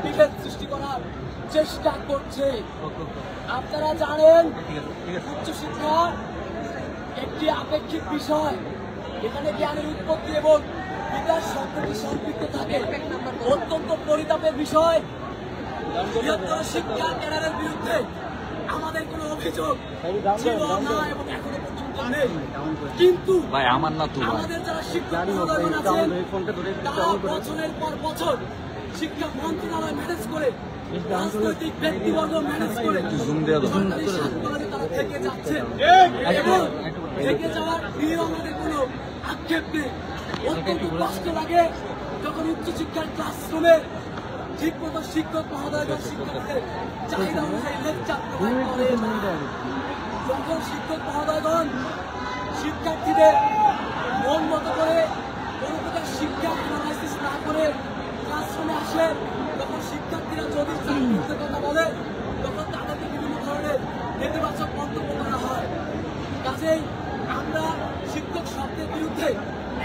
বিভেদ সৃষ্টি করার চেষ্টা করছে। আপনারা জানেন উচ্চশিক্ষা একটি আপেক্ষিক বিষয়, এখানে জ্ঞানের উৎপত্তি এবং বিকাশ শব্দটি সম্পৃক্ত থাকে। অত্যন্ত পরিতাপের বিষয়, বৃহত্তর শিক্ষা ক্যাডারের বিরুদ্ধে আমাদের কোনো অভিযোগ ছিল না এবং এখনো পর্যন্ত নেই। কিন্তু আমাদের যারা শিক্ষক মহোদয়গণ আছেন তারা বছরের পর বছর শিক্ষা মন্ত্রণালয় ম্যানেজ করে, রাজনৈতিক ব্যক্তিবর্গ ম্যানেজ করে তারা থেকে যাচ্ছে এবং থেকে যাওয়ার নিয়ে আমাদের কোনো আক্ষেপ নেই। অত্যন্ত কষ্ট লাগে যখন উচ্চশিক্ষার ক্লাসরুমে ঠিক মতো শিক্ষক মহোদয়গণ শিক্ষকদের চাহিদা অনুযায়ী লেকচার প্রদান করে না। যখন শিক্ষক মহোদয়গণ শিক্ষার্থীদের মন মতো করে কোনো প্রকার শিক্ষা অ্যানালাইসিস না করে ক্লাসরুমে আসে, তখন শিক্ষার্থীরা যদি চাকরিতে কথা বলে তখন তাদেরকে বিভিন্ন ধরনের নেতিবাচক মন্তব্য করা হয়। কাজেই আমরা শিক্ষক শব্দের বিরুদ্ধে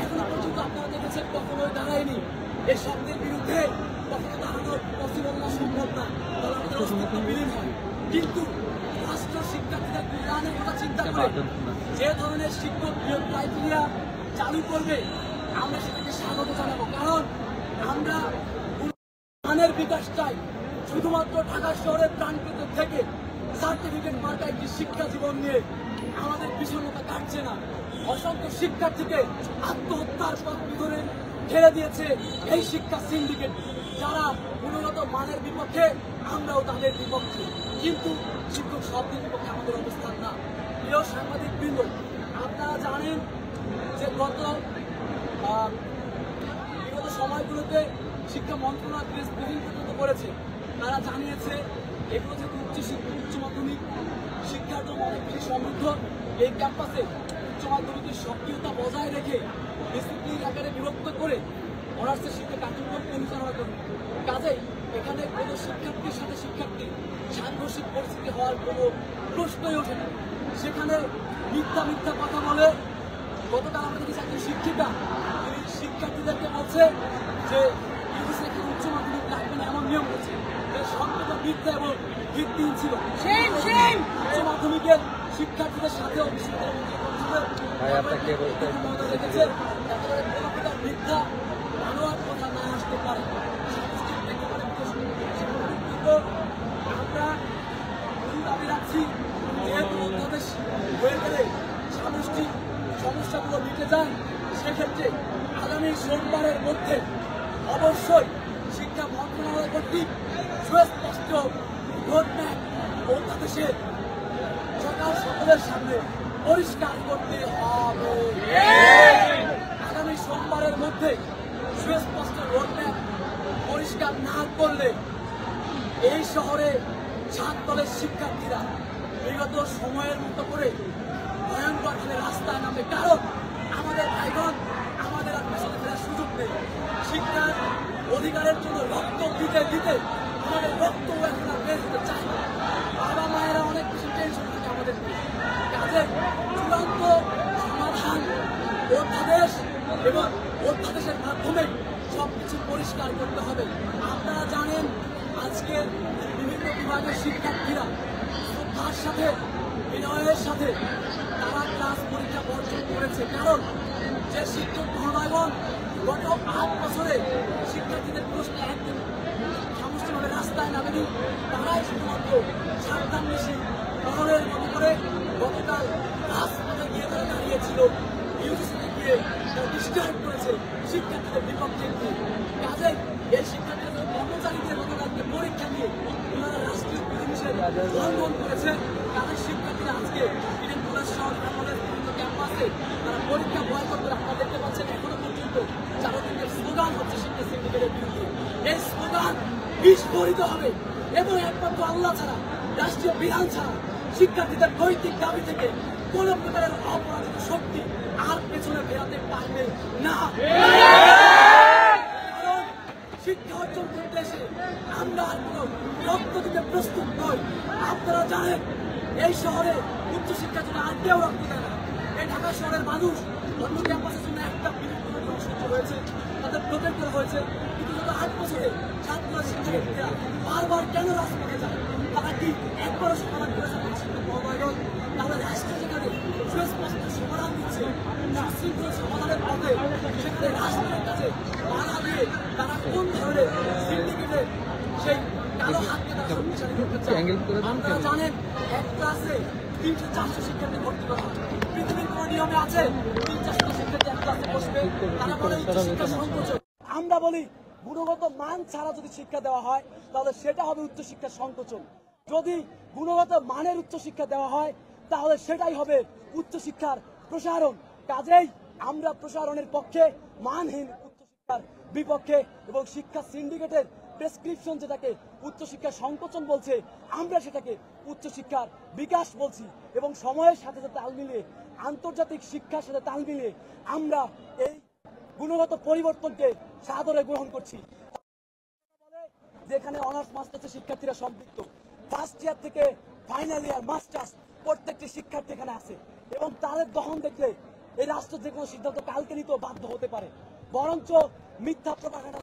এখনো পর্যন্ত আপনারা দেখেছেন কখনোই দাঁড়ায়নি। এই শব্দের বিরুদ্ধে কখনো দাঁড়ানোর পসিবল না, সম্ভব না, তাহলে আমাদের অস্তিত্ব বিলীন হয়। কিন্তু রাষ্ট্র শিক্ষার্থীদের কল্যাণের কথা চিন্তা করে যে ধরনের শিক্ষক নিয়োগ ক্রাইটেরিয়া চালু করবে আমরা সেটাকে স্বাগত জানাবো। কারণ আমরা মানের বিকাশ চাই। শুধুমাত্র ঢাকা শহরের প্রাণকেন্দ্র থেকে সার্টিফিকেট মার্কা একটি শিক্ষা জীবন নিয়ে আমাদের বিষণ্ণতা কাটছে না। অসংখ্য শিক্ষার্থীকে আত্মহত্যার পথ ধরে ঠেলে দিয়েছে এই শিক্ষা সিন্ডিকেট, যারা গুণগত মানের বিপক্ষে, আমরাও তাদের বিপক্ষে। কিন্তু শিক্ষক শব্দের বিপক্ষে আমাদের অবস্থান না। প্রিয় সাংবাদিক বৃন্দ, আপনারা জানেন যে বিগত সময়গুলোতে শিক্ষা মন্ত্রণালয় প্রেস ব্রিফিং পর্যন্ত করেছে। তারা জানিয়েছে এগুলো যে উচ্চ মাধ্যমিক শিক্ষার জন্য অনেক বেশি সমৃদ্ধ, এই ক্যাম্পাসে উচ্চ মাধ্যমিকের সক্রিয়তা বজায় রেখে ডিসিপ্লিন আকারে বিভক্ত করে অনার্সের শিক্ষা কার্যক্রম পরিচালনা করবে। কাজেই এখানে কোনো শিক্ষার্থীর সাথে শিক্ষার্থী সাংঘর্ষিক পরিস্থিতি হওয়ার কোনো প্রশ্নই ওঠে না। সেখানে মিথ্যা কথা বলে গতকাল আমরা দেখেছি একজন শিক্ষিকা, তিনি শিক্ষার্থীদেরকে বলছে যে ইউজিসি এখানে উচ্চ মাধ্যমিক লাগবে না, এমন নিয়ম করছে। সম্পূর্ণ মিথ্যা এবং ভিত্তিহীন ছিল। উচ্চ মাধ্যমিকের শিক্ষার্থীদের সাথেও রেখেছে একেবারে কোনো প্রকার মিথ্যা মানোয়ার কথা না আসতে পারে। আমরা দাবি রাখছি, যেহেতু অধ্যাদেশ হয়ে গেলে সামষ্টিক সমস্যাগুলো মিটে যায়, সেক্ষেত্রে আগামী সোমবারের মধ্যে অবশ্যই শিক্ষা মন্ত্রণালয় কর্তৃক সুস্পষ্ট রোডম্যাপ অধ্যাদেশের সরকার সকলের সামনে পরিষ্কার করতে হবে। আগামী সোমবারের মধ্যে সুস্পষ্ট রোডম্যাপ পরিষ্কার না করলে এই শহরে 7 দলের শিক্ষার্থীরা বিগত সময়ের মতো করে ভয়ঙ্কর রাস্তায় নামে। কারণ আমাদের ভাইগণ আমাদের আর পেছনে ফেরার সুযোগ নেই। শিক্ষার অধিকারের জন্য রক্ত দিতে দিতে আমাদের রক্ত এখন আর বের হতে চায় না। বাবা মায়েরা অনেক বেশি টেনশন থাকে আমাদের। কাজে চূড়ান্ত সমাধান অধ্যাদেশ এবং অধ্যাদেশের মাধ্যমে সবকিছু পরিষ্কার করতে হবে। আপনারা জানেন আজকে বিভিন্ন বিভাগের শিক্ষার্থীরা শ্রদ্ধার সাথে, বিনয়ের সাথে তারা ক্লাস পরীক্ষা বর্জন করেছে। কারণ যে শিক্ষক মহোদয়গণ গত 8 বছরে শিক্ষার্থীদের প্রশ্নে একদিন সমস্যাভাবে রাস্তায় নামেনি, তারাই শুধুমাত্র সাবধান বেশি শহরের মতো করে গতকাল রাজপথে গিয়ে তারা দাঁড়িয়েছিল, ইউজিসিতে গিয়ে তারা ডিস্টার্ব করেছে শিক্ষার্থীদের বিপক্ষে গিয়ে। কাজে এই শিক্ষার্থীদের কর্মচারীদের গতকালকে পরীক্ষা নিয়ে ওনারা রাষ্ট্রীয় বিধিনিষেধ লঙ্ঘন করেছে। তাদের শিক্ষার্থীরা আজকে ইডেন কলেজ সহ আমাদের বিভিন্ন ক্যাম্পাসে তারা পরীক্ষা বয়কট করে। আপনারা দেখতে পাচ্ছেন এখনো পর্যন্ত চারদিনের স্লোগান হচ্ছে শিক্ষা সিন্ডিকেটের বিরুদ্ধে। এই স্লোগান বিস্ফোরিত হবে এবং একমাত্র আল্লাহ ছাড়া, রাষ্ট্রীয় বিধান ছাড়া শিক্ষার্থীদের নৈতিক দাবি থেকে কোন প্রকারের অপরাধিত শক্তি আর পেছনে ফেরাতে পারবে না। কারণ শিক্ষা অর্জন করতে এসে আমরা আর কোনো রক্ত দিতে প্রস্তুত নই। আপনারা জানেন এই শহরে উচ্চশিক্ষার জন্য আর কেউ রক্ত দেয় না। এই ঢাকা শহরের মানুষ অন্য ক্যাম্পাসের জন্য একটা বিরুদ্ধ অসহ্য হয়েছে। তাদের প্রোটেক্ট করা হয়েছে। কিন্তু গত 8 বছরে ছাত্ররা শিক্ষার্থীরা বারবার কেন রাজপথে যায়? তারা কি একবারও সমাধান করেছে শিক্ষক মহোদয়গণ? তাহলে রাষ্ট্র যেখানে সুস্পষ্ট সমাধান দিচ্ছে, সুশৃঙ্খল সমাধানের পথে, সেখানে রাষ্ট্রের কাছে বাধা দিয়ে তারা কোন ধরনের সিন্ডিকেটের সেই কালো হাতকে তারা শক্তিশালী করতে চায়? আপনারা জানেন এক ক্লাসে 300-400 শিক্ষার্থী ভর্তি করা হয়। পৃথিবীর কোন নিয়মে আছে 300-400 শিক্ষার্থী এক ক্লাসে বসবে? তারা বলে উচ্চশিক্ষা সংকোচন। আমরা বলি গুণগত মান ছাড়া যদি শিক্ষা দেওয়া হয় তাহলে সেটা হবে উচ্চশিক্ষার সংকোচন। যদি গুণগত মানের উচ্চশিক্ষা দেওয়া হয় তাহলে সেটাই হবে উচ্চশিক্ষার প্রসারণ। কাজেই আমরা প্রসারণের পক্ষে, মানহীন উচ্চশিক্ষার বিপক্ষে, এবং শিক্ষা সিন্ডিকেটের প্রেসক্রিপশন যেটাকে উচ্চশিক্ষার সংকোচন বলছে, আমরা সেটাকে উচ্চশিক্ষার বিকাশ বলছি। এবং সময়ের সাথে সাথে তাল মিলিয়ে, আন্তর্জাতিক শিক্ষার সাথে তাল মিলিয়ে আমরা এই গুণগত পরিবর্তনকে সাদরে গ্রহণ করছি। যেখানে অনার্স মাস্টার্সের শিক্ষার্থীরা সম্পৃক্ত, ফার্স্ট ইয়ার থেকে ফাইনাল ইয়ার মাস্টার্স প্রত্যেকটি শিক্ষার্থী এখানে আছে, এবং তাদের দহন দেখলে এই রাষ্ট্র যে কোনো সিদ্ধান্ত কালকে নিতেও বাধ্য হতে পারে। বরঞ্চ মিথ্যা প্রপাগান্ডা,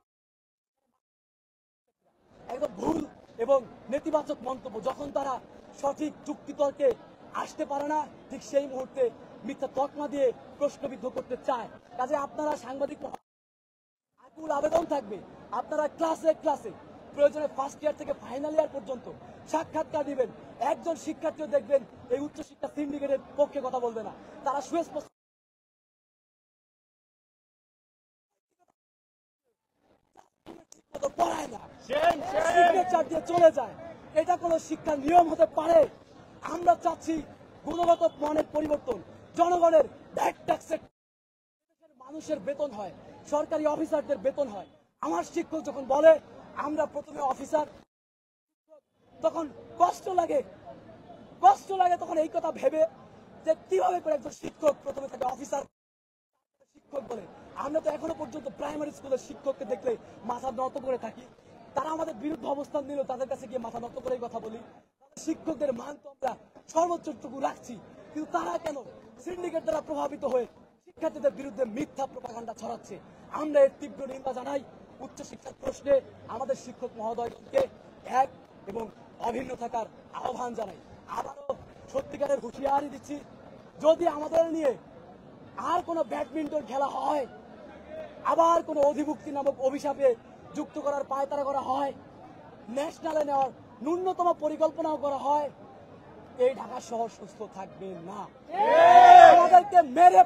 একদম ভুল এবং নেতিবাচক মন্তব্য, যখন তারা সঠিক যুক্তিতর্কে আসতে পারে না, ঠিক সেই মুহূর্তে মিথ্যা তকমা দিয়ে প্রশ্নবিদ্ধ করতে চায়। কাজে আপনারা সাংবাদিক আকুল আবেদন থাকবে, আপনারা ক্লাসে ক্লাসে প্রয়োজনে ফার্স্ট ইয়ার থেকে ফাইনাল ইয়ার পর্যন্ত সাক্ষাৎকার দিবেন। একজন শিক্ষার্থীও দেখবেন এই উচ্চশিক্ষা সিন্ডিকেটের পক্ষে কথা বলবে না। তারা সুস্পষ্ট পড়ায় না, সিগনেচার দিয়ে চলে যায়। এটা কোনো শিক্ষার নিয়ম হতে পারে? আমরা চাচ্ছি গুণগত মানের পরিবর্তন। জনগণের ভ্যাট ট্যাক্সের মানুষের বেতন হয়, সরকারি অফিসারদের বেতন হয়। আমার শিক্ষক যখন বলে আমরা প্রথমে অফিসার, তখন কষ্ট লাগে তখন এই কথা ভেবে যে কিভাবে করে একজন শিক্ষক প্রথমে তাকে অফিসার শিক্ষক বলে। আমরা তো এখনো পর্যন্ত প্রাইমারি স্কুলের শিক্ষককে দেখলে মাথা নত করে থাকি। তারা আমাদের বিরুদ্ধে অবস্থান নিল, তাদের কাছে গিয়ে মাথা নত করেই কথা বলি। শিক্ষকদের মান তো আমরা সর্বোচ্চটুকু রাখছি, কিন্তু তারা কেন সিন্ডিকেট দ্বারা প্রভাবিত হয়ে শিক্ষার্থীদের বিরুদ্ধে মিথ্যা প্রপাগান্ডা ছড়াচ্ছে? আমরা এর তীব্র নিন্দা জানাই। উচ্চশিক্ষার প্রশ্নে আমাদের শিক্ষক মহোদয়কে এক এবং অভিন্ন থাকার আহ্বান জানাই। আবারও সত্যিকারের হুঁশিয়ারি দিচ্ছি, যদি আমাদের নিয়ে আর কোনো ব্যাডমিন্টন খেলা হয়, আবার কোনো অধিভুক্তি নামক অভিশাপে যুক্ত করার পায়তারা করা হয়, ন্যাশনালে নেওয়ার ন্যূনতম পরিকল্পনাও করা হয়, এই ঢাকা শহর সুস্থ থাকবে না। আমাদেরকে মেরে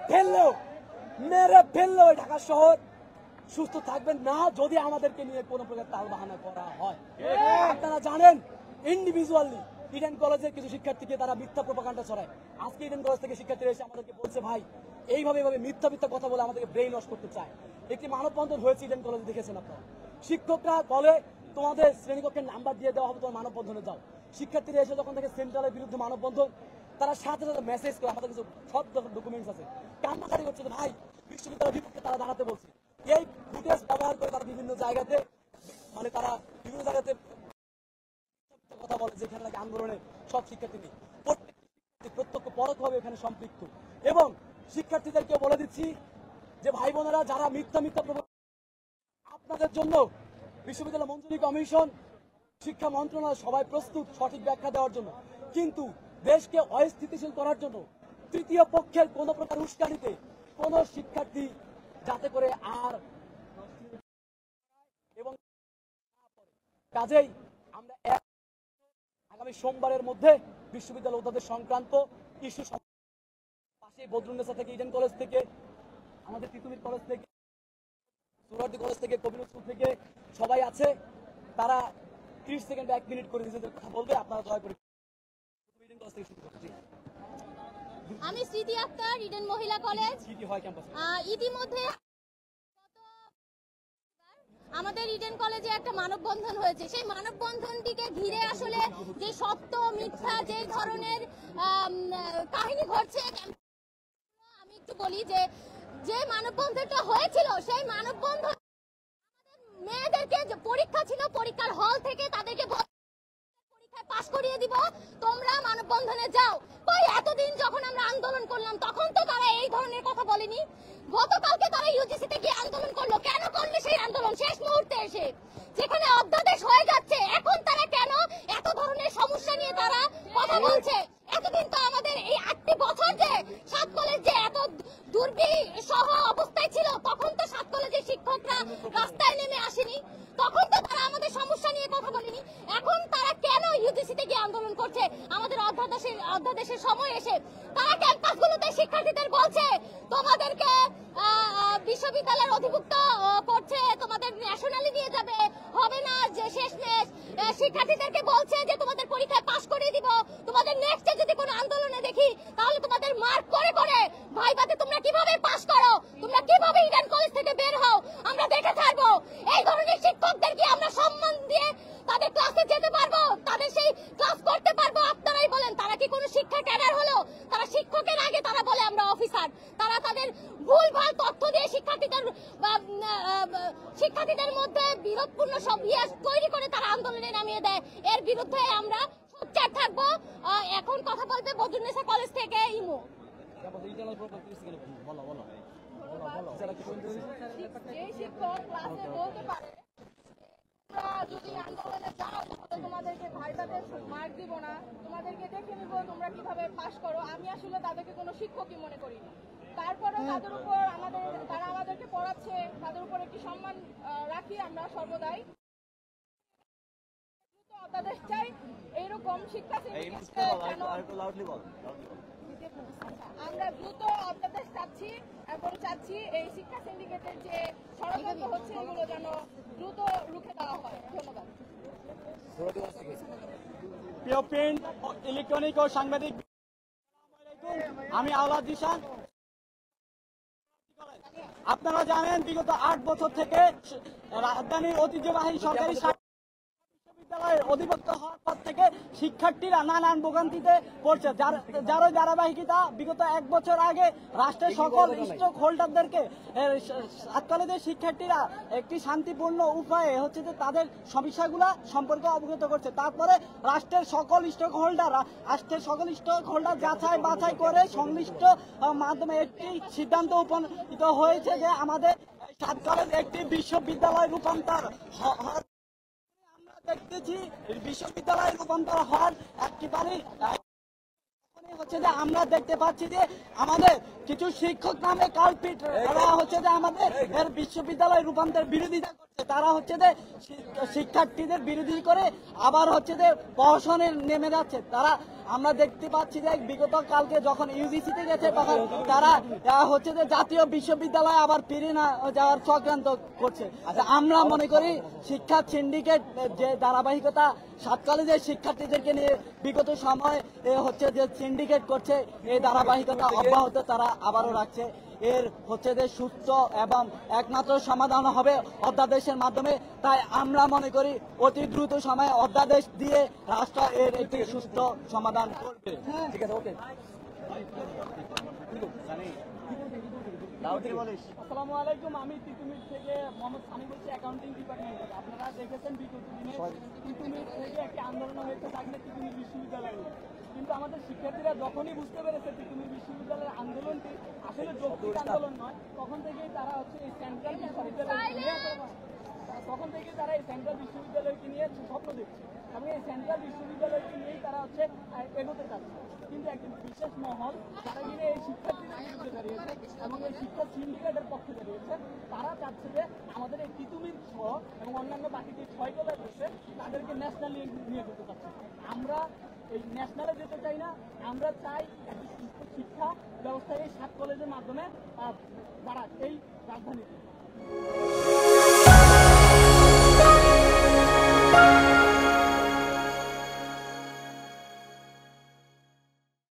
ফেললেও ঢাকা শহর সুস্থ থাকবেন না যদি আমাদেরকে নিয়ে কোনো প্রকার তালবাহানা করা হয়। আপনারা জানেন ইন্ডিভিজুয়ালি ইডেন কলেজের কিছু শিক্ষার্থীকে তারা মিথ্যা প্রপাগান্ডা ছড়ায়। আজকে ইডেন কলেজ থেকে শিক্ষার্থীরা এসে আমাদেরকে বলছে, ভাই এইভাবে মিথ্যা কথা বলে আমাদেরকে ব্রেইন ওয়াশ করতে চায়। একটি মানববন্ধন হয়েছে ইডেন কলেজে, দেখেছেন আপনারা। শিক্ষকরা বলে তোমাদের শ্রেণীকক্ষের নাম্বার দিয়ে দেওয়া হবে, তোমার মানববন্ধনে যাও। শিক্ষার্থীরা এসে যখন থেকে সেন্ট্রালের বিরুদ্ধে মানববন্ধন, তারা সাথে সাথে মেসেজ করে, আমাদের কিছু সব ডকুমেন্টস আছে, কান্নাকাটি করছে যে ভাই বিশ্ববিদ্যালয়ের বিপক্ষে তারা দাঁড়াতে বলছে। এই ফুটেজ ব্যবহার করে তারা বিভিন্ন জায়গাতে কথা বলে, যেখানে নাকি আন্দোলনে সব শিক্ষার্থী নেই, প্রত্যক্ষ পরোক্ষভাবে এখানে সম্পৃক্ত। এবং শিক্ষার্থীদেরকে বলে দিচ্ছি যে ভাই বোনেরা, যারা মিথ্যা আপনাদের জন্য বিশ্ববিদ্যালয় মঞ্জুরি কমিশন, শিক্ষা মন্ত্রণালয় সবাই প্রস্তুত সঠিক ব্যাখ্যা দেওয়ার জন্য। কিন্তু দেশকে অস্থিতিশীল করার জন্য তৃতীয় পক্ষের কোন প্রকার উস্কানিতে কোন শিক্ষার্থী যাতে করে আর এবং কাজেই আমরা আগামী সোমবারের মধ্যে বিশ্ববিদ্যালয় অধ্যাদেশ সংক্রান্ত ইস্যু পাশে বদরুন্নেসা থেকে, ইডেন কলেজ থেকে, আমাদের তিতুমির কলেজ থেকে, সুরার্দি কলেজ থেকে, কবির স্কুল থেকে সবাই আছে। তারা 30 সেকেন্ড 1 মিনিট করে নিজেদের কথা বলবে। আপনারা দয়া করে ইডেন কলেজ থেকে শুরু করুন। আমি স্মৃতি আক্তার, ইডেন মহিলা কলেজ। ইতিমধ্যে আমাদের ইডেন কলেজে একটা মানববন্ধন হয়েছে। সেই মানববন্ধনটিকে ঘিরে আসলে যে সত্য মিথ্যা যে ধরনের কাহিনী ঘটছে, আমি একটু বলি যে মানববন্ধনটা হয়েছিল, সেই মানববন্ধন মেয়েদেরকে যে পরীক্ষা ছিল, পরীক্ষার হল থেকে তাদেরকে পরীক্ষায় পাশ করিয়ে দিব, তোমরা মানববন্ধনে যাও। কই এতদিন যখন আমরা আন্দোলন করলাম তখন তো তারা এই ধরনের কথা বলেনি। গতকালকে তারা ইউজিসিতে গিয়ে আন্দোলন করলো, কেন করলে সেই আন্দোলন শেষ মুহূর্তে এসে, যেখানে অধ্যাদেশ হয়ে যাচ্ছে, এখন তারা কেন এত ধরনের সমস্যা নিয়ে তারা কথা বলছে? এতদিন তো আমাদের এই 8টি বছর যে 7 কলেজ যে এত দুর্বিষহ অবস্থায় ছিল, তখন তো 7 কলেজের শিক্ষকরা রাস্তায় নেমে আসেনি, তখন তো তারা আমাদের সমস্যা নিয়ে কথা বলেনি। এখন তারা কেন ইউজিসিতে গিয়ে আন্দোলন করছে? আমাদের অধ্যাদেশের সময় এসে তারা ক্যাম্পাসগুলোতে শিক্ষার্থীদের বলছে তোমাদেরকে বিশ্ববিদ্যালয়ের অধিভুক্ত করছে, তোমাদের ন্যাশনালি দিয়ে যাবে, হবে না যে শেষমেশ শিক্ষার্থীদেরকে বলছে যে তোমাদের পরীক্ষায় পাশ করিয়ে দিব, তোমাদের নেক্সটে যদি কোনো আন্দোলনে দেখি তাহলে তোমাদের মার্ক করে করে ভাইবাতে তোমরা কিভাবে পাশ করো, তোমরা কিভাবে ইডেন কলেজ থেকে বের হও আমরা দেখে থাকবো। এই ধরনের শিক্ষকদেরকে আমরা সম্মান দিয়ে তাদের ক্লাসে যেতে পারবো, তাদের সেই ক্লাস করতে পারবো? আপনারাই বলেন, তারা কি কোনো শিক্ষা ক্যাডার হলো? তারা শিক্ষকের আগে তারা বলে আমরা অফিসার। তারা তাদের ভুলভাল তথ্য দিয়ে শিক্ষার্থীদের মধ্যে বিরোধপূর্ণ সব তৈরি করে তারা আন্দোলনে নামিয়ে দেয়। এর বিরুদ্ধে আমরা সোচ্চার থাকবো। এখন কথা বলবে বদরুন্নেসা কলেজ থেকে ইমো। এই শিক্ষক ক্লাসে বলতে পারে যদি আন্দোলনে যাও তাহলে তোমাদেরকে ভাইভাতে মার্ক দিব না, তোমাদেরকে দেখে নিব তোমরা কিভাবে পাশ করো। আমি আসলে তাদেরকে কোনো শিক্ষকই মনে করি না। তারপরেও তাদের উপর তারা আমাদেরকে পড়াচ্ছে, তাদের উপর একটি সম্মান রাখি আমরা সর্বদাই। অধ্যাদেশ চাই, এইরকম শিক্ষা আমরা দ্রুত অধ্যাদেশ চাচ্ছি এবং চাচ্ছি এই শিক্ষা সিন্ডিকেটের যে ষড়যন্ত্র হচ্ছে এগুলো যেন দ্রুত রুখে দেওয়া হয়। ধন্যবাদ। প্রিয় প্রিন্ট, ইলেকট্রনিক ও সাংবাদিক, আমি আওলাদ জিশান। আপনারা জানেন বিগত 8 বছর থেকে রাজধানীর ঐতিহ্যবাহী সরকারি বিশ্ববিদ্যালয়ের অধিভুক্ত হওয়ার পর থেকে শিক্ষার্থীরা নানান ভোগান্তিতে পড়ছে, যার ধারাবাহিকতা বিগত 1 বছর আগে রাষ্ট্রের সকল স্টক হোল্ডারদেরকে 7 কলেজের শিক্ষার্থীরা একটি শান্তিপূর্ণ উপায়ে হচ্ছে যে তাদের সমস্যাগুলা সম্পর্কে অবগত করছে। তারপরে রাষ্ট্রের সকল স্টক হোল্ডার যাচাই বাছাই করে সংশ্লিষ্ট মাধ্যমে একটি সিদ্ধান্ত উপনীত হয়েছে যে আমাদের 7 কলেজ একটি বিশ্ববিদ্যালয় রূপান্তর দেখতেছি। বিশ্ববিদ্যালয় রূপান্তর হওয়ার একেবারে হচ্ছে যে আমরা দেখতে পাচ্ছি যে আমাদের কিছু শিক্ষক নামে কালপিট হচ্ছে যে আমাদের বিশ্ববিদ্যালয় রূপান্তরের বিরোধিতা করছে। তারা হচ্ছে যে শিক্ষার্থীদের বিরোধী করে আবার হচ্ছে যে প্রহসনে নেমে যাচ্ছে। আমরা দেখতে পাচ্ছি যে বিগত কালকে যখন ইউজিসিতে গেছে তখন তারা হচ্ছে যে জাতীয় বিশ্ববিদ্যালয় আবার ফিরে না যাওয়ার চক্রান্ত করছে। আমরা মনে করি শিক্ষা সিন্ডিকেট যে ধারাবাহিকতা 7 কলেজের শিক্ষার্থীদেরকে নিয়ে বিগত সময় হচ্ছে যে সিন্ডিকেট করছে, এই ধারাবাহিকতা অব্যাহত তারা আবারও রাখছে। এর হচ্ছে যে সুস্থ এবং একমাত্র সমাধান হবে অধ্যাদেশের মাধ্যমে। তাই আমরা মনে করি অতি দ্রুত সময়ে অধ্যাদেশ দিয়ে রাষ্ট্র এর একটি সুস্থ সমাধান করবে। ঠিক আছে, ওকে। আসসালামু আলাইকুম, আমি তিতুমির থেকে মোহাম্মদ সানি বলছি, অ্যাকাউন্টিং ডিপার্টমেন্ট থেকে। আপনারা দেখেছেন বিগত দিনে তিতুমির থেকে একটি আন্দোলন হয়েছে তিতুমির বিশ্ববিদ্যালয়ে, কিন্তু আমাদের শিক্ষার্থীরা যখনই বুঝতে পেরেছে তিতুমির বিশ্ববিদ্যালয়ের আন্দোলনটি আসলে যৌক্তিক আন্দোলন নয়, তখন থেকেই তারা হচ্ছে এই সেন্ট্রাল বিশ্ববিদ্যালয়কে নিয়ে স্বপ্ন দেখছে এবং এই সেন্ট্রাল বিশ্ববিদ্যালয়কে নিয়েই তারা হচ্ছে এগোতে চাচ্ছে। কিন্তু একটি বিশেষ মহল তারা গিয়ে এই শিক্ষার্থীদের বিরুদ্ধে দাঁড়িয়েছে এবং এই শিক্ষা সিন্ডিকেটের পক্ষে দাঁড়িয়েছে। তারা চাচ্ছে যে আমাদের এই তিতুমির সহ এবং অন্যান্য বাকি যে 6 কলেজ রয়েছে তাদেরকে ন্যাশনাল নিয়ে যেতে চাচ্ছে। আমরা এই ন্যাশনালে যেতে চাই না, আমরা চাই শিক্ষা ব্যবস্থা এই 7 কলেজের মাধ্যমে দাঁড়াক এই রাজধানীতে।